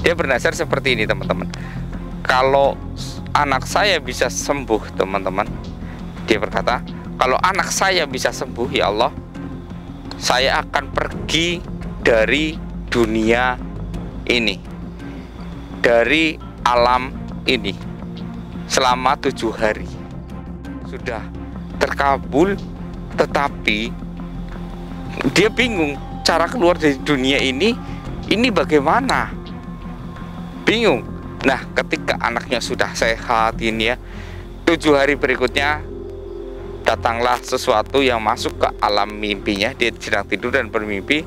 Dia bernasar seperti ini teman-teman. Kalau anak saya bisa sembuh teman-teman, dia berkata, kalau anak saya bisa sembuh ya Allah, saya akan pergi dari dunia ini, dari alam ini selama 7 hari. Sudah terkabul, tetapi dia bingung cara keluar dari dunia ini bagaimana, bingung. Nah, ketika anaknya sudah sehat ini ya, 7 hari berikutnya datanglah sesuatu yang masuk ke alam mimpinya. Dia sedang tidur dan bermimpi,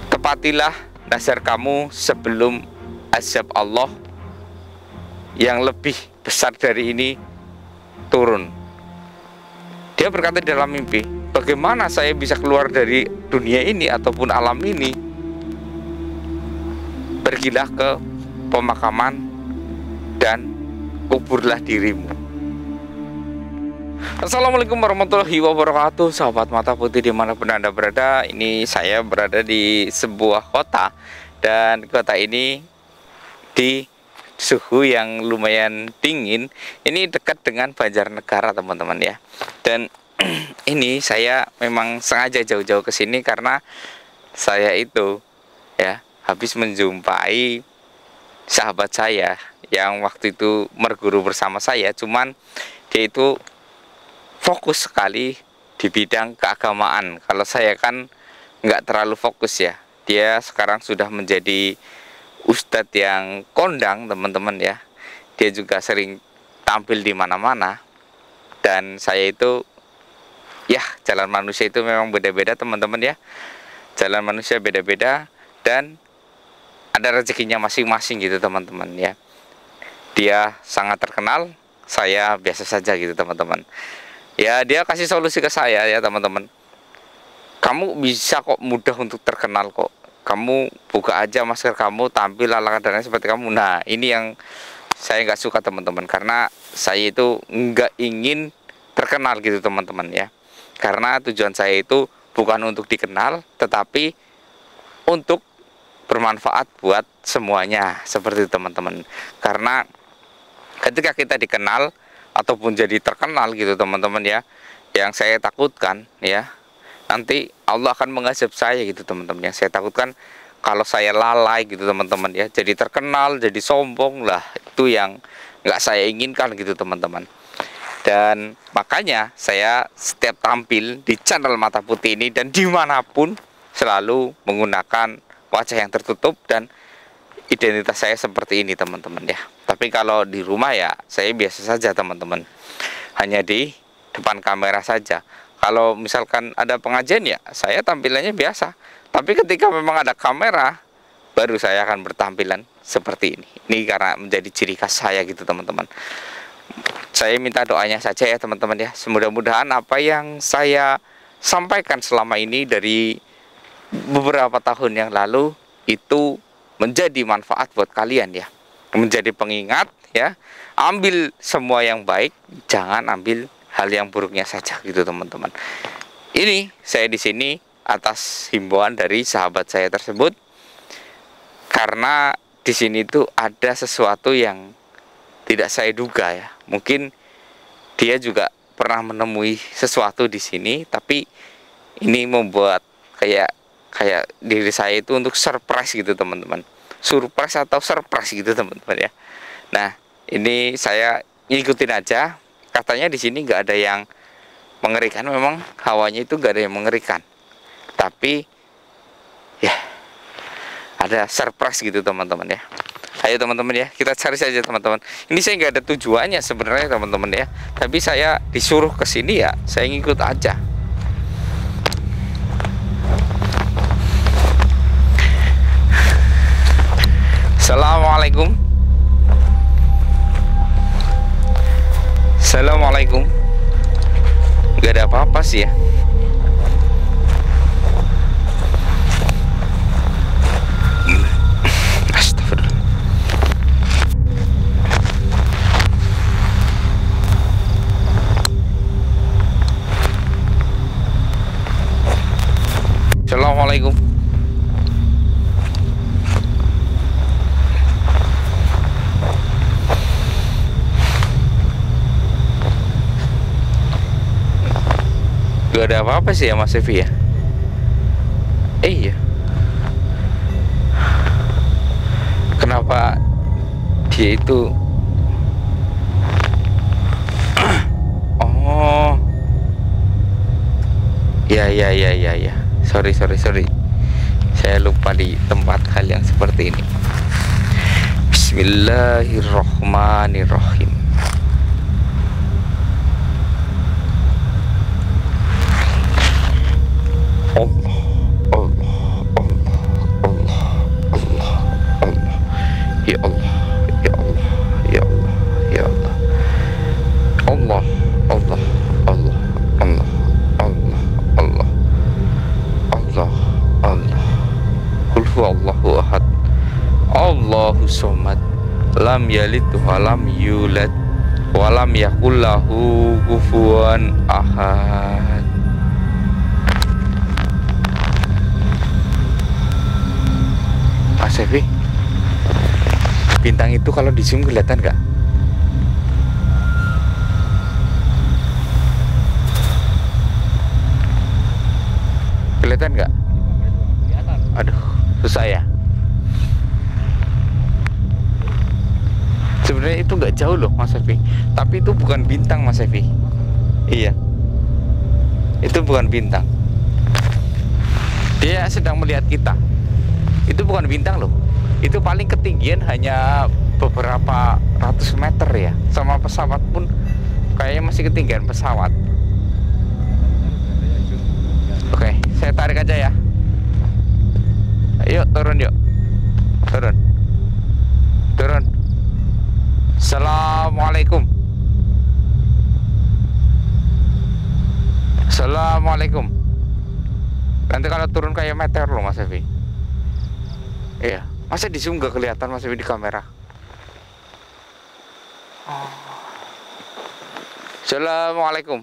tepatilah nazar kamu sebelum azab Allah yang lebih besar dari ini turun. Dia berkata di dalam mimpi, bagaimana saya bisa keluar dari dunia ini ataupun alam ini? Pergilah ke pemakaman dan kuburlah dirimu. Assalamualaikum warahmatullahi wabarakatuh, sahabat mata putih dimanapun Anda berada. Ini saya berada di sebuah kota, dan kota ini di suhu yang lumayan dingin. Ini dekat dengan Banjarnegara teman-teman ya. Dan ini saya memang sengaja jauh-jauh ke sini karena saya itu ya habis menjumpai sahabat saya yang waktu itu berguru bersama saya. Cuman dia itu fokus sekali di bidang keagamaan. Kalau saya kan nggak terlalu fokus ya. Dia sekarang sudah menjadi ustadz yang kondang teman-teman ya. Dia juga sering tampil di mana-mana. Dan saya itu ya, jalan manusia itu memang beda-beda teman-teman ya. Jalan manusia beda-beda dan ada rezekinya masing-masing gitu teman-teman ya. Dia sangat terkenal, saya biasa saja gitu teman-teman. Ya, dia kasih solusi ke saya ya teman-teman. Kamu bisa kok, mudah untuk terkenal kok. Kamu buka aja masker kamu, tampil ala kadarnya seperti kamu. Nah, ini yang saya nggak suka teman-teman, karena saya itu nggak ingin terkenal gitu teman-teman ya. Karena tujuan saya itu bukan untuk dikenal, tetapi untuk bermanfaat buat semuanya, seperti itu teman-teman. Karena ketika kita dikenal ataupun jadi terkenal gitu teman-teman ya, yang saya takutkan ya, nanti Allah akan mengazab saya gitu teman-teman. Yang saya takutkan kalau saya lalai gitu teman-teman ya, jadi terkenal, jadi sombong lah, itu yang nggak saya inginkan gitu teman-teman. Dan makanya saya setiap tampil di channel Mata Putih ini dan dimanapun selalu menggunakan wajah yang tertutup dan identitas saya seperti ini teman-teman ya. Tapi kalau di rumah ya saya biasa saja teman-teman, hanya di depan kamera saja. Kalau misalkan ada pengajian ya saya tampilannya biasa. Tapi ketika memang ada kamera, baru saya akan bertampilan seperti ini. Ini karena menjadi ciri khas saya gitu teman-teman. Saya minta doanya saja ya teman-teman ya. Semoga-modahan apa yang saya sampaikan selama ini dari beberapa tahun yang lalu itu menjadi manfaat buat kalian ya. Menjadi pengingat ya. Ambil semua yang baik, jangan ambil hal yang buruknya saja gitu teman-teman. Ini saya di sini atas himbauan dari sahabat saya tersebut, karena di sini tuh ada sesuatu yang tidak saya duga ya. Mungkin dia juga pernah menemui sesuatu di sini, tapi ini membuat kayak diri saya itu untuk surprise gitu teman-teman. Surprise atau surprise gitu teman-teman ya. Nah, ini saya ngikutin aja. Katanya di sini nggak ada yang mengerikan. Memang hawanya itu nggak ada yang mengerikan. Tapi ya ada surprise gitu teman-teman ya. Ayo teman-teman ya, kita cari saja teman-teman. Ini saya nggak ada tujuannya sebenarnya teman-teman ya. Tapi saya disuruh ke sini ya, saya ngikut aja. Assalamualaikum. Assalamualaikum. Nggak ada apa-apa sih ya. Assalamualaikum. nggak ada apa-apa sih ya Mas Evi ya. Iya. Kenapa dia itu? Oh, ya ya ya ya ya. Sorry. Saya lupa di tempat hal yang seperti ini. Bismillahirrohmanirrohim. Allah, Allah, Allah, Allah, Allah, Allah. Ya Allah, ya Allah, ya Allah, ya Allah. Allah, Allah, Allah, Allah, Allah, Allah, Allah, Allah. Qul huwallahu ahad. Allahu somad. Lam yalid wa lam yulad wa lam yakul lahu kufuwan ahad. Mas Evi, bintang itu kalau di zoom kelihatan nggak? Kelihatan nggak? Aduh, susah ya. Sebenarnya itu nggak jauh loh Mas Evi, tapi itu bukan bintang Mas Evi. Iya, itu bukan bintang. Dia sedang melihat kita. Itu bukan bintang loh. Itu paling ketinggian hanya beberapa ratus meter ya. Sama pesawat pun kayaknya masih ketinggian pesawat. Oke, saya tarik aja ya. Yuk turun yuk. Turun. Assalamualaikum. Nanti kalau turun kayak meteor loh Mas Evi. Iya, masa di zoom gak kelihatan Mas Evi di kamera? Assalamualaikum.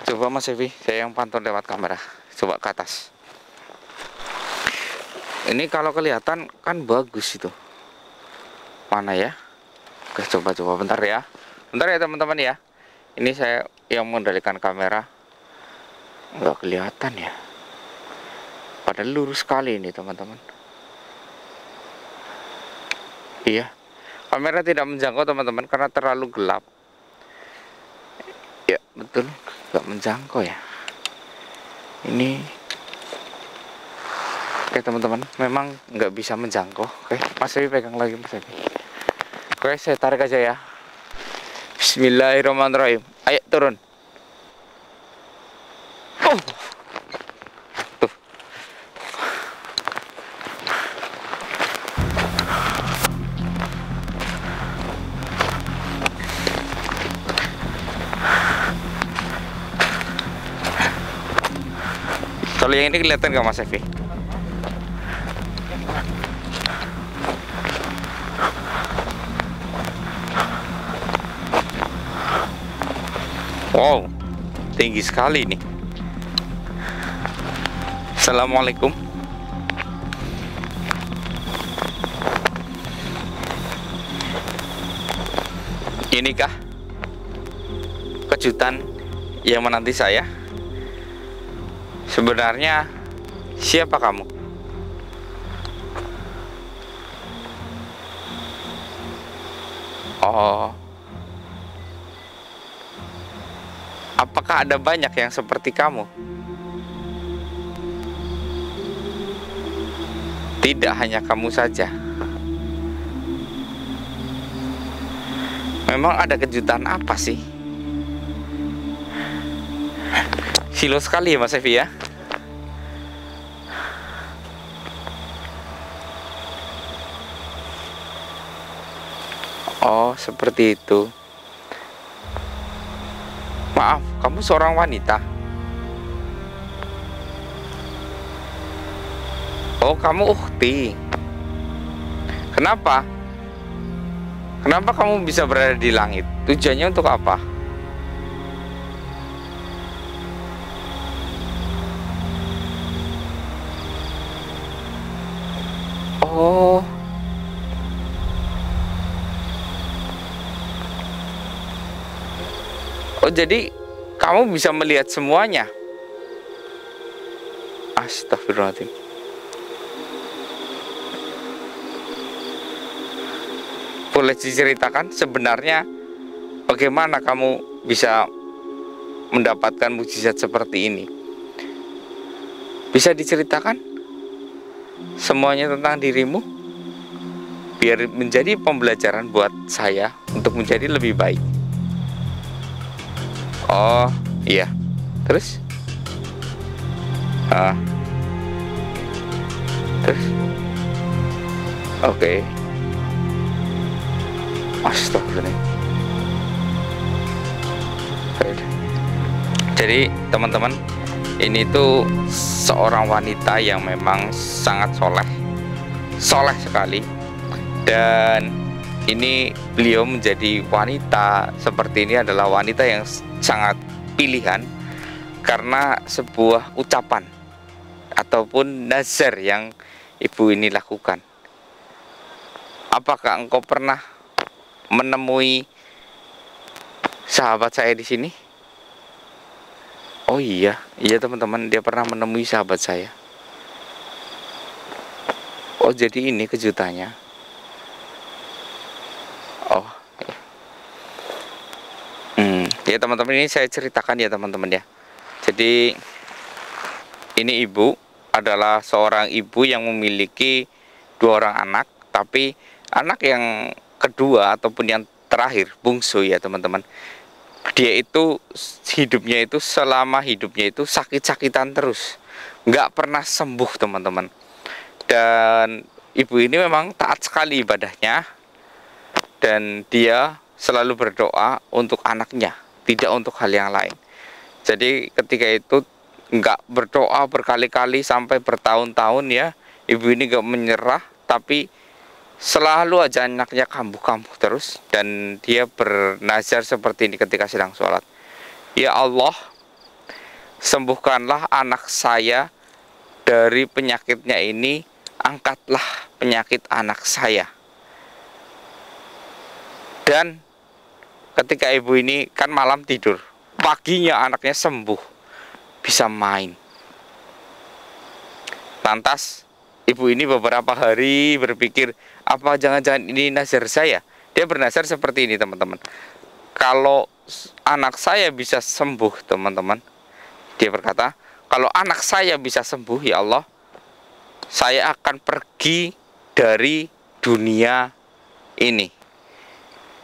Coba Mas Evi, saya yang pantau lewat kamera. Coba ke atas. Ini kalau kelihatan kan bagus itu. Mana ya? Oke, coba bentar ya. Bentar ya teman-teman ya. Ini saya yang mengendalikan kamera. Nggak kelihatan ya. Padahal lurus sekali ini teman-teman. Iya, kamera tidak menjangkau teman-teman karena terlalu gelap. Ya betul, nggak menjangkau ya. Ini, oke teman-teman, memang nggak bisa menjangkau. Oke, Mas Evi pegang lagi Mas Evi. Oke, saya tarik aja ya. Bismillahirrahmanirrahim. Ayo turun. Tuh. Kalau yang ini kelihatan nggak Mas Evi? Wow, tinggi sekali nih. Assalamualaikum. Inikah kejutan yang menanti saya? Sebenarnya siapa kamu? Oh, apakah ada banyak yang seperti kamu? Tidak hanya kamu saja. Memang ada kejutan apa sih? Silo sekali ya Mas Evi ya. Oh, seperti itu. Maaf, kamu seorang wanita. Oh, kamu ukhti. Kenapa? Kenapa kamu bisa berada di langit? Tujuannya untuk apa? Oh. Oh, jadi kamu bisa melihat semuanya. Astagfirullahaladzim. Boleh diceritakan sebenarnya bagaimana kamu bisa mendapatkan mukjizat seperti ini? Bisa diceritakan semuanya tentang dirimu, biar menjadi pembelajaran buat saya untuk menjadi lebih baik. Oh iya, terus? Terus? Oke. Astagfirullah. Jadi teman-teman, ini tuh seorang wanita yang memang sangat soleh sekali. Dan ini beliau menjadi wanita seperti ini adalah wanita yang sangat pilihan karena sebuah ucapan ataupun nazar yang ibu ini lakukan. Apakah engkau pernah menemui sahabat saya di sini? Oh iya teman-teman, dia pernah menemui sahabat saya. Oh jadi ini kejutannya. Oh ya teman-teman, ini saya ceritakan ya teman-teman ya. Jadi ini ibu adalah seorang ibu yang memiliki 2 orang anak, tapi anak yang kedua ataupun yang terakhir, bungsu ya teman-teman, dia itu hidupnya itu selama hidupnya itu sakit-sakitan terus, nggak pernah sembuh teman-teman. Dan ibu ini memang taat sekali ibadahnya, dan dia selalu berdoa untuk anaknya, tidak untuk hal yang lain. Jadi ketika itu nggak berdoa berkali-kali sampai bertahun-tahun ya, ibu ini nggak menyerah, tapi selalu aja anaknya kambuh-kambuh terus. Dan dia bernazar seperti ini ketika sedang sholat. Ya Allah, sembuhkanlah anak saya dari penyakitnya ini, angkatlah penyakit anak saya. Dan ketika ibu ini kan malam tidur, paginya anaknya sembuh, bisa main. Lantas ibu ini beberapa hari berpikir, apa jangan-jangan ini nazar saya? Dia bernazar seperti ini teman-teman. Kalau anak saya bisa sembuh teman-teman, dia berkata, kalau anak saya bisa sembuh ya Allah, saya akan pergi dari dunia ini,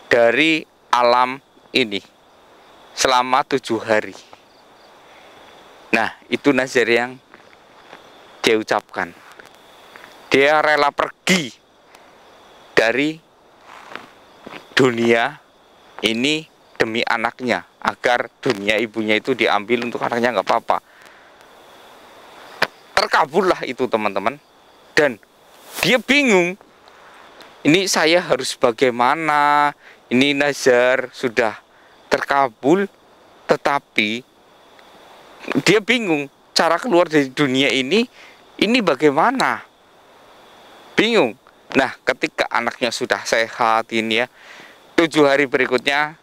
dari alam ini selama 7 hari. Nah itu nazar yang dia ucapkan. Dia rela pergi dari dunia ini demi anaknya, agar dunia ibunya itu diambil untuk anaknya, nggak apa-apa. Terkabullah itu teman-teman. Dan dia bingung, ini saya harus bagaimana? Ini nazar sudah terkabul, tetapi dia bingung cara keluar dari dunia ini bagaimana? Bingung. Nah ketika anaknya sudah sehat ini ya, 7 hari berikutnya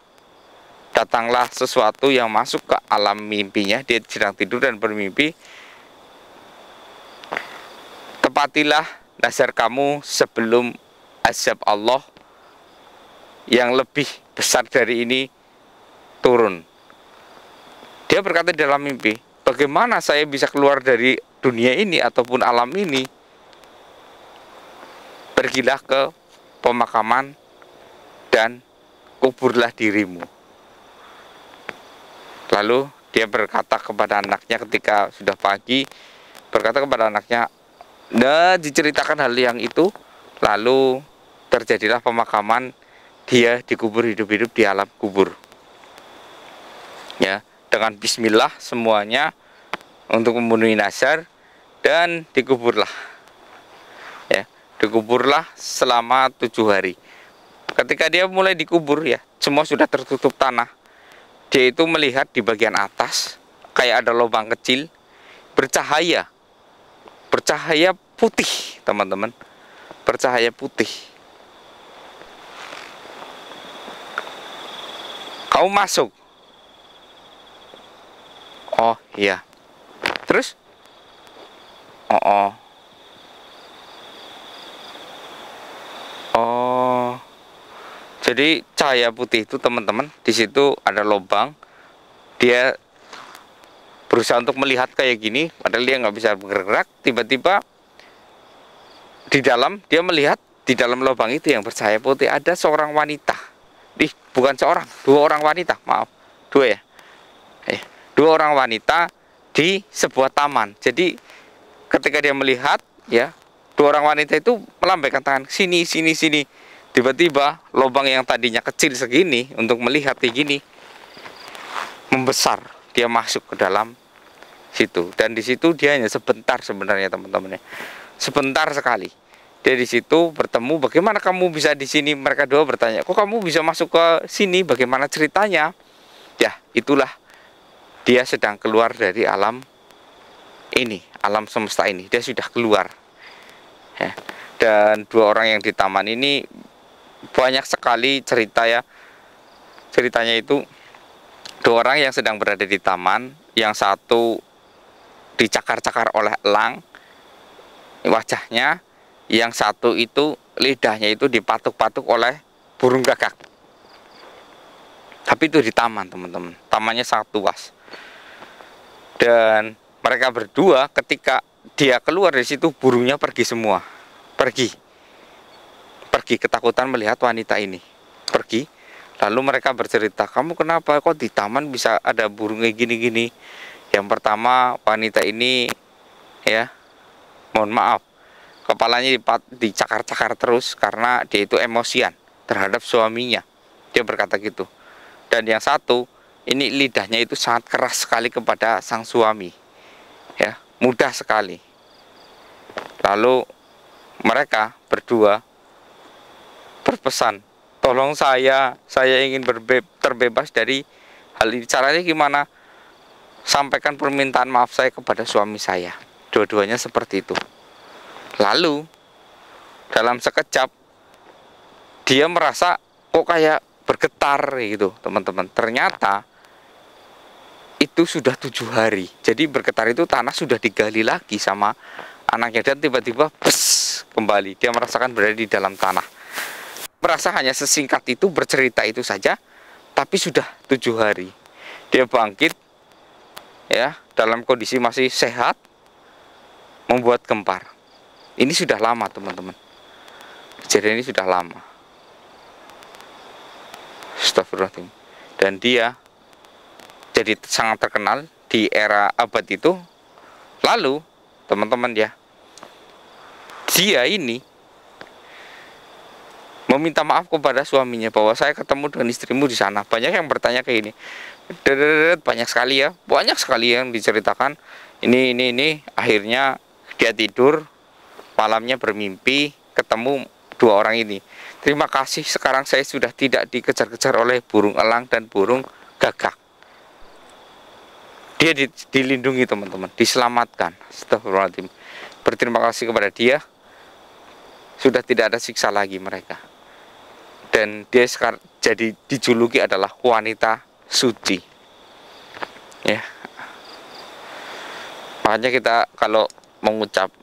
datanglah sesuatu yang masuk ke alam mimpinya. Dia sedang tidur dan bermimpi, tepatilah nazar kamu sebelum azab Allah yang lebih besar dari ini turun. Dia berkata dalam mimpi, bagaimana saya bisa keluar dari dunia ini ataupun alam ini? Pergilah ke pemakaman dan kuburlah dirimu. Lalu dia berkata kepada anaknya ketika sudah pagi, berkata kepada anaknya, nah diceritakan hal yang itu. Lalu terjadilah pemakaman, dia dikubur hidup-hidup di alam kubur. Ya, dengan bismillah semuanya untuk memenuhi nazar, dan dikuburlah. Ya, dikuburlah selama 7 hari. Ketika dia mulai dikubur ya, semua sudah tertutup tanah. Dia itu melihat di bagian atas kayak ada lubang kecil bercahaya. Bercahaya putih, teman-teman. Bercahaya putih. Kau masuk. Oh iya. Terus? Oh, oh. Oh. Jadi cahaya putih itu teman-teman, di situ ada lubang. Dia berusaha untuk melihat kayak gini, padahal dia nggak bisa bergerak. Tiba-tiba di dalam dia melihat di dalam lubang itu yang bercahaya putih ada seorang wanita. Bukan seorang, dua orang wanita, maaf, dua ya. Dua orang wanita di sebuah taman. Jadi ketika dia melihat, ya, dua orang wanita itu melambaikan tangan, sini, sini, sini. Tiba-tiba lubang yang tadinya kecil segini untuk melihat kayak gini membesar. Dia masuk ke dalam situ, dan di situ dia hanya sebentar sebenarnya teman-teman ya. Sebentar sekali. Dia di situ bertemu, bagaimana kamu bisa di sini? Mereka dua bertanya, kok kamu bisa masuk ke sini? Bagaimana ceritanya? Ya, itulah dia sedang keluar dari alam ini, alam semesta ini. Dia sudah keluar. Ya. Dan dua orang yang di taman ini banyak sekali cerita ya. Ceritanya itu dua orang yang sedang berada di taman, yang satu dicakar-cakar oleh elang wajahnya, yang satu itu lidahnya itu dipatuk-patuk oleh burung gagak. Tapi itu di taman teman-teman, tamannya sangat luas. Dan mereka berdua ketika dia keluar dari situ, burungnya pergi semua, pergi ketakutan melihat wanita ini, pergi. Lalu mereka bercerita, kamu kenapa kok di taman bisa ada burungnya gini-gini? Yang pertama, wanita ini ya, mohon maaf, kepalanya dicakar-cakar terus karena dia itu emosian terhadap suaminya. Dia berkata gitu. Dan yang satu, ini lidahnya itu sangat keras sekali kepada sang suami. Ya, mudah sekali. Lalu mereka berdua berpesan, tolong saya ingin terbebas dari hal ini. Caranya gimana? Sampaikan permintaan maaf saya kepada suami saya. Dua-duanya seperti itu. Lalu dalam sekejap dia merasa kok kayak bergetar gitu teman-teman. Ternyata itu sudah 7 hari. Jadi bergetar itu tanah sudah digali lagi sama anaknya, dan tiba-tiba kembali dia merasakan berada di dalam tanah. Merasa hanya sesingkat itu, bercerita itu saja, tapi sudah 7 hari. Dia bangkit ya, dalam kondisi masih sehat, membuat gempar. Ini sudah lama teman-teman. Kejadian ini sudah lama. Astagfirullahaladzim. Dan dia jadi sangat terkenal di era abad itu. Lalu teman-teman ya, dia ini meminta maaf kepada suaminya bahwa saya ketemu dengan istrimu di sana. Banyak yang bertanya kayak ini. Banyak sekali ya, banyak sekali yang diceritakan. Ini akhirnya dia tidur, malamnya bermimpi ketemu dua orang ini. Terima kasih, sekarang saya sudah tidak dikejar-kejar oleh burung elang dan burung gagak. Dia dilindungi teman-teman, diselamatkan. Astagfirullahaladzim. Berterima kasih kepada dia, sudah tidak ada siksa lagi mereka. Dan dia sekarang jadi dijuluki adalah wanita suci. Ya. Makanya kita kalau mengucap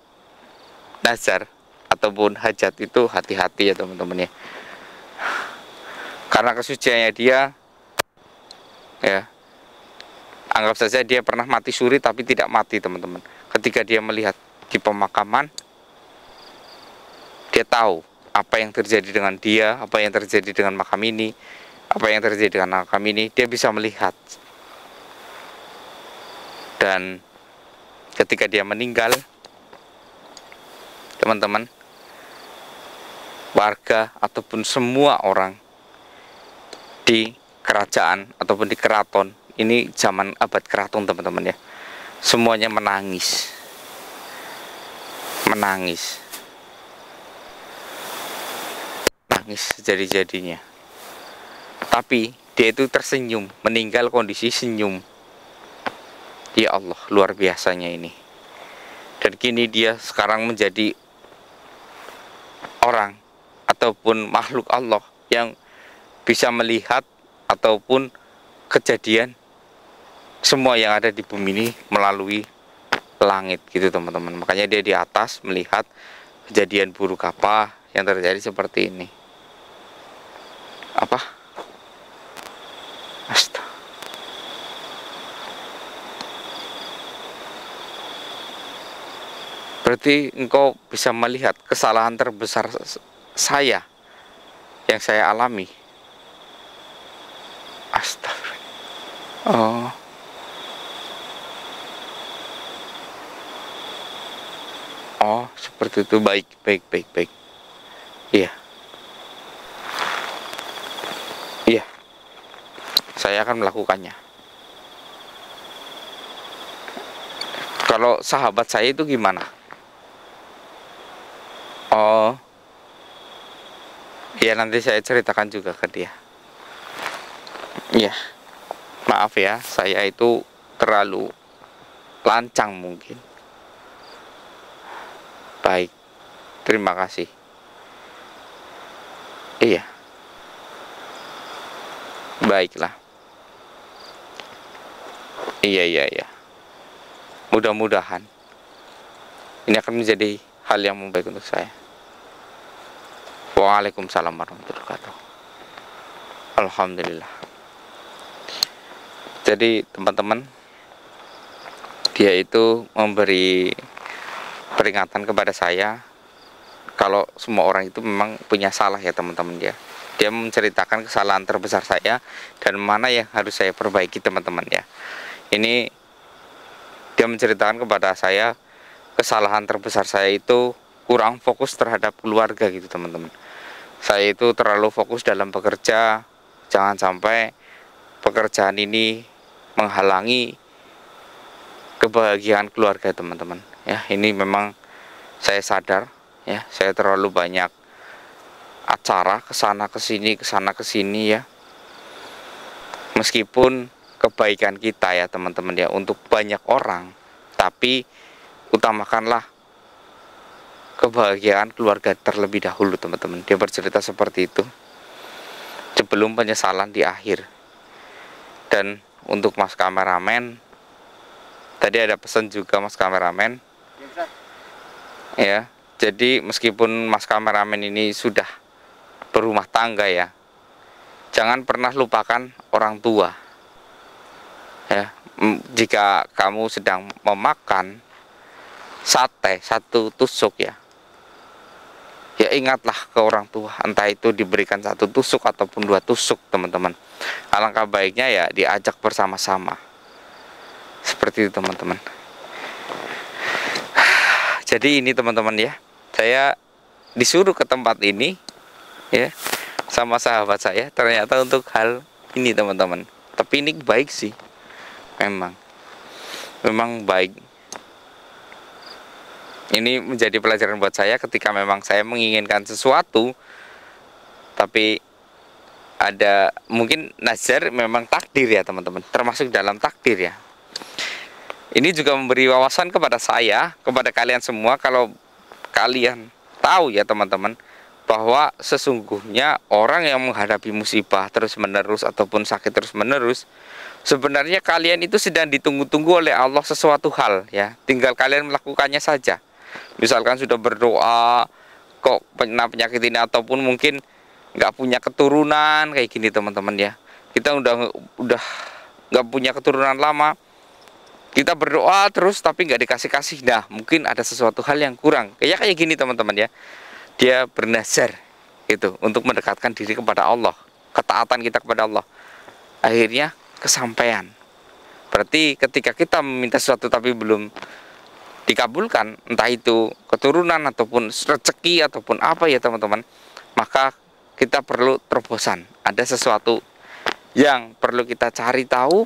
nazar ataupun hajat itu hati-hati ya teman-teman ya. Karena kesuciannya dia, ya, anggap saja dia pernah mati suri tapi tidak mati teman-teman. Ketika dia melihat di pemakaman, dia tahu apa yang terjadi dengan dia, apa yang terjadi dengan makam ini, apa yang terjadi dengan makam ini. Dia bisa melihat. Dan ketika dia meninggal, teman-teman, warga ataupun semua orang di kerajaan ataupun di keraton, ini zaman abad keraton teman-teman ya, semuanya menangis sejadi-jadinya. Tapi dia itu tersenyum, meninggal kondisi senyum. Ya Allah, luar biasanya ini. Dan kini dia sekarang menjadi orang ataupun makhluk Allah yang bisa melihat ataupun kejadian semua yang ada di bumi ini melalui langit gitu teman-teman. Makanya dia di atas melihat kejadian buruk apa yang terjadi seperti ini. Apa? Astaga. Berarti engkau bisa melihat kesalahan terbesar saya yang saya alami. Astaga. Oh. Oh, seperti itu. Baik. Iya. Iya. Saya akan melakukannya. Kalau sahabat saya itu gimana? Oh. Ya, nanti saya ceritakan juga ke dia. Iya. Maaf ya, saya itu terlalu lancang mungkin. Baik, terima kasih. Iya, baiklah. Iya. Mudah-mudahan ini akan menjadi hal yang membaik untuk saya. Waalaikumsalam warahmatullahi wabarakatuh. Alhamdulillah. Jadi teman-teman, dia itu memberi peringatan kepada saya kalau semua orang itu memang punya salah ya teman-teman ya. Dia menceritakan kesalahan terbesar saya dan mana yang harus saya perbaiki teman-teman ya. Ini dia menceritakan kepada saya kesalahan terbesar saya itu kurang fokus terhadap keluarga gitu teman-teman. Saya itu terlalu fokus dalam bekerja, jangan sampai pekerjaan ini menghalangi kebahagiaan keluarga teman-teman. Ya, ini memang saya sadar ya, saya terlalu banyak acara kesana kesini ya. Meskipun kebaikan kita ya teman-teman ya untuk banyak orang, tapi utamakanlah kebahagiaan keluarga terlebih dahulu teman-teman. Dia bercerita seperti itu sebelum penyesalan di akhir. Dan untuk mas kameramen, tadi ada pesan juga mas kameramen ya. Jadi meskipun mas kameramen ini sudah berumah tangga ya, jangan pernah lupakan orang tua ya. Jika kamu sedang memakan sate satu tusuk ya, ya ingatlah ke orang tua, entah itu diberikan satu tusuk ataupun 2 tusuk teman-teman. Alangkah baiknya ya diajak bersama-sama seperti itu teman-teman. Jadi ini teman-teman ya, saya disuruh ke tempat ini ya sama sahabat saya ternyata untuk hal ini teman-teman. Tapi ini baik sih, memang baik. Ini menjadi pelajaran buat saya ketika memang saya menginginkan sesuatu, tapi ada mungkin nazar memang takdir ya teman-teman, termasuk dalam takdir ya. Ini juga memberi wawasan kepada saya, kepada kalian semua, kalau kalian tahu ya teman-teman, bahwa sesungguhnya orang yang menghadapi musibah terus-menerus ataupun sakit terus-menerus, sebenarnya kalian itu sedang ditunggu-tunggu oleh Allah sesuatu hal ya. Tinggal kalian melakukannya saja. Misalkan sudah berdoa kok kena penyakit ini, ataupun mungkin nggak punya keturunan kayak gini teman-teman ya. Kita udah nggak punya keturunan lama, kita berdoa terus tapi nggak dikasih-kasih. Nah mungkin ada sesuatu hal yang kurang. Kayak gini teman-teman ya. Dia bernazar itu untuk mendekatkan diri kepada Allah, ketaatan kita kepada Allah. Akhirnya kesampaian. Berarti ketika kita meminta sesuatu tapi belum dikabulkan, entah itu keturunan ataupun rezeki ataupun apa ya teman-teman, maka kita perlu terobosan. Ada sesuatu yang perlu kita cari tahu,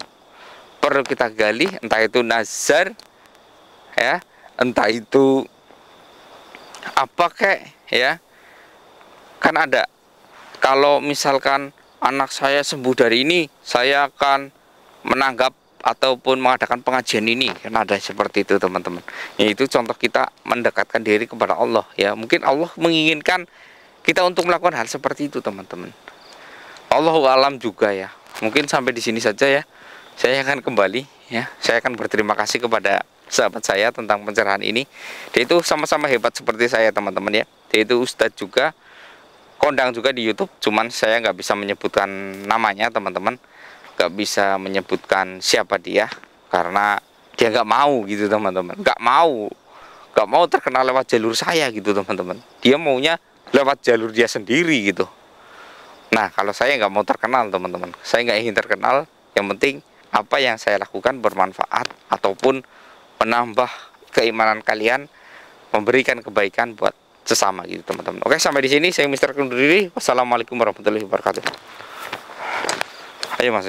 perlu kita gali, entah itu nazar ya, entah itu apa kek ya. Kan ada, kalau misalkan anak saya sembuh dari ini, saya akan menanggap ataupun mengadakan pengajian ini. Kan ada seperti itu teman-teman. Itu contoh kita mendekatkan diri kepada Allah ya. Mungkin Allah menginginkan kita untuk melakukan hal seperti itu teman-teman. Allahu alam juga ya. Mungkin sampai di sini saja ya. Saya akan kembali ya. Saya akan berterima kasih kepada sahabat saya tentang pencerahan ini. Dia itu sama-sama hebat seperti saya teman-teman ya. Dia itu ustadz juga, kondang juga di YouTube. Cuman saya nggak bisa menyebutkan namanya teman-teman, nggak bisa menyebutkan siapa dia karena dia nggak mau gitu teman-teman, nggak mau terkenal lewat jalur saya gitu teman-teman. Dia maunya lewat jalur dia sendiri gitu. Nah, kalau saya nggak mau terkenal teman-teman, saya nggak ingin terkenal. Yang penting apa yang saya lakukan bermanfaat ataupun menambah keimanan kalian, memberikan kebaikan buat sesama gitu teman-teman. Oke, sampai di sini saya Mister undur diri. Wassalamualaikum warahmatullahi wabarakatuh. Ayo Mas.